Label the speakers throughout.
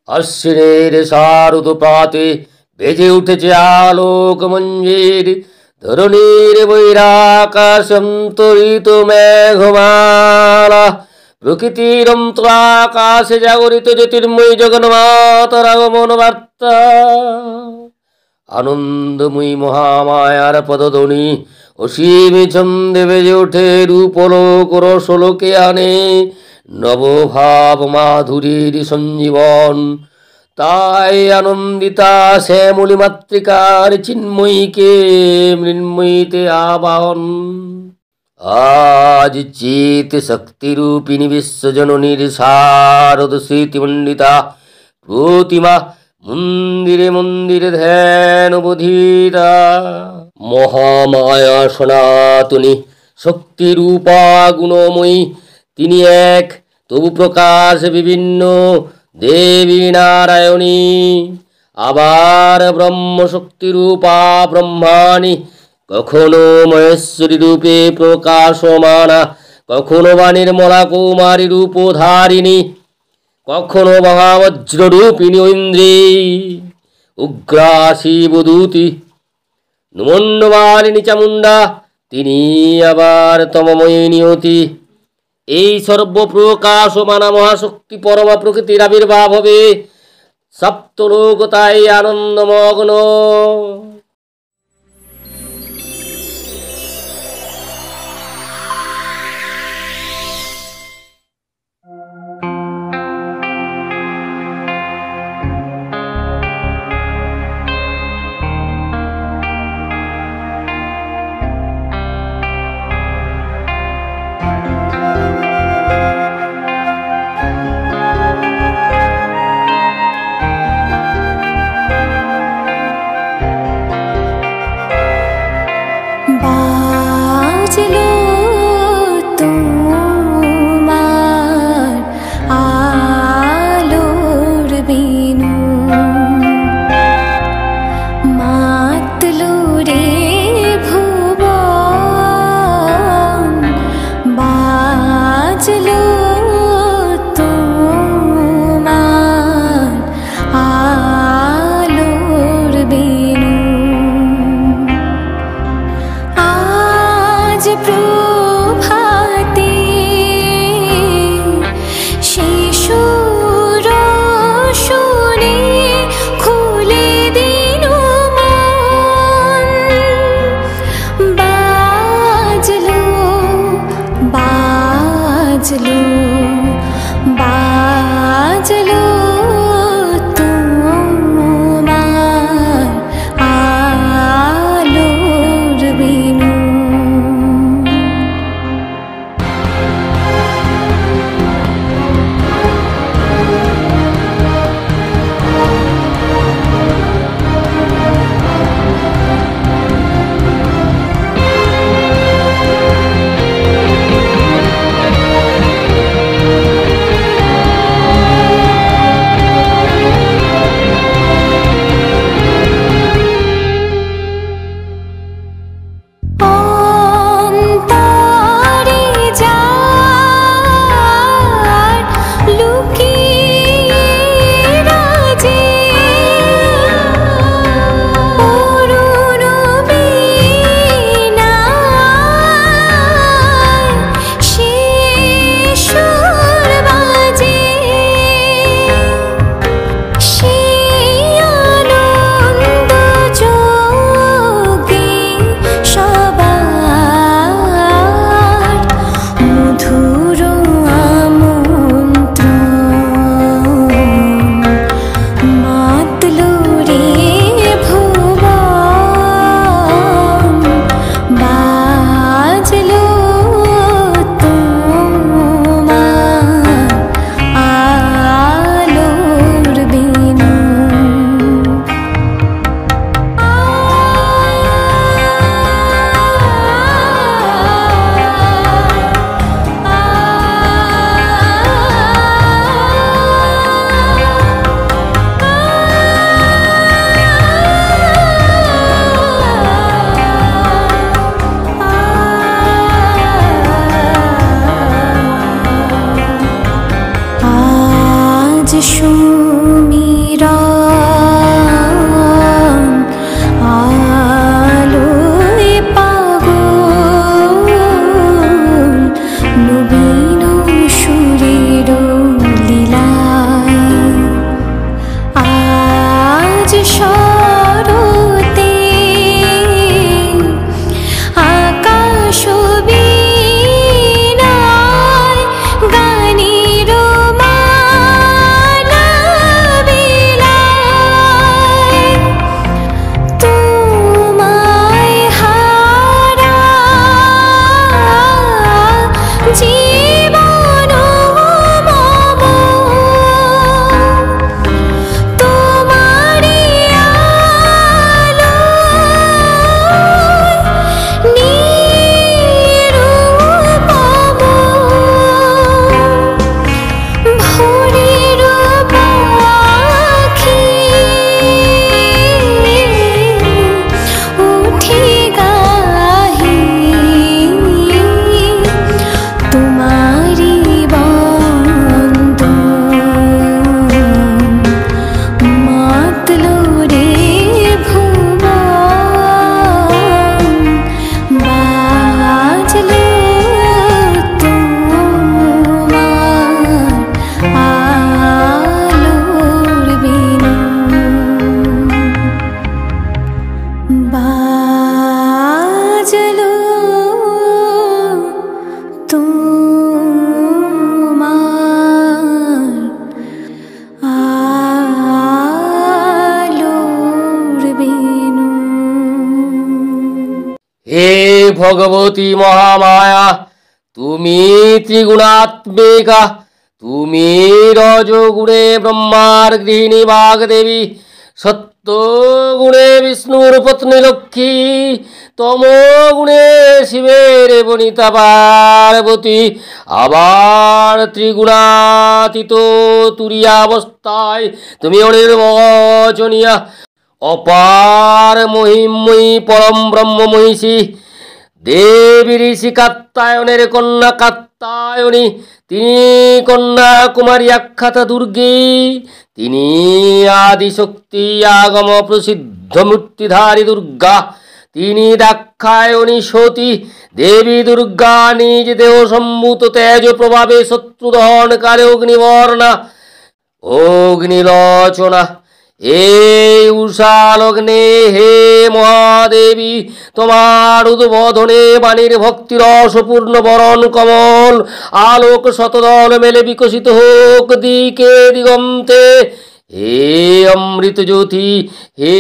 Speaker 1: আশ্বিনের শারদ প্রাতে বেজে উঠেছে আলোক মঞ্জির, ধরণীর বৈরাকাশ অন্তরিত মেঘমালা, প্রকৃতির অন্তরাকাশে জাগরিত জ্যোতির্ময়ী জগন্মাতার আগমন বার্তা। আনন্দময়ী মহামায়ার পদধ্বনি অসীম ছন্দে বেজে ওঠে, রূপলোক রসলোকে আনে নবভাব মাধুরীর সঞ্জীবন। তাই আনন্দিতা শ্যামলী মাতৃকার চিন্ময়ীকে মৃন্ময়ীতে আবাহন। আজ চিত শক্তিরূপিণী বিশ্বজননীর শারদ স্মৃতিমণ্ডিতা প্রতিমা মন্দিরে মন্দিরে ধ্যান বোধিতা। মহামায়া সনাতনী শক্তিরূপা গুণময়ী, তিনি এক তবু প্রকাশ বিভিন্ন, দেবী নারায়ণী। আবার ব্রহ্মশক্তিরূপা ব্রহ্মাণী, কখনো মহেশ্বরী রূপে প্রকাশমানা, কখনো বা নির্মলা কৌমারী রূপধারিণী, কখনো মহাবজ্ররূপিণী ঐন্দ্রী উগ্রা শিবদূতি। নুমন্ডমালিনী চামুণ্ডা, তিনি আবার তমময়ী নিয়তি। এই সর্বপ্রকাশমানা মহাশক্তি পরমা প্রকৃতির আবির্ভাব হবে, সপ্তলোক তাই আনন্দমগ্ন। হে ভগবতী মহামায়া, তুমি ত্রিগুণাত্মিকা, তুমি রজগুণে ব্রহ্মার গৃহিণী বাগদেবী, সত্যগুণে বিষ্ণুর পত্নী লক্ষ্মী, তমগুণে শিবের বনিতা পার্বতী, আবার ত্রিগুণাতীত তুরীয়াবস্থায় তুমি অনির্বচনীয়া অপার মহিময়ী পরম ব্রহ্ম মহিষী, দেবী ঋষি কাত্যায়নের কন্যা কাত্যায়নী, তিনি কন্যা কুমারী আখ্যাত দুর্গী, তিনি আদিশক্তি আগম প্রসিদ্ধ মূর্তিধারী দুর্গা, তিনি দাক্ষায়ণী সতী। দেবী দুর্গা নিজ দেহ সম্ভূত তেজ প্রভাবে শত্রুদহনকালে অগ্নিবর্ণা, অগ্নিলোচনা। এই উষা লগ্নে হে মহাদেবী, তোমার উদ্বোধনে বাণীর ভক্তিরসপূর্ণ বরণ কমল আলোক শতদল মেলে বিকশিত হোক দিকে দিগন্তে। হে অমৃত জ্যোতি, হে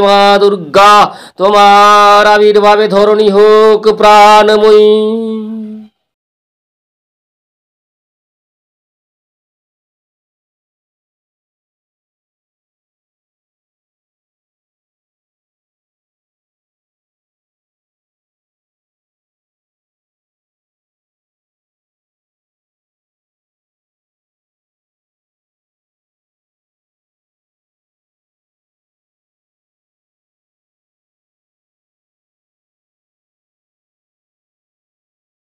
Speaker 1: মা দুর্গা, তোমার আবির্ভাবে ধরণী হোক প্রাণময়ী।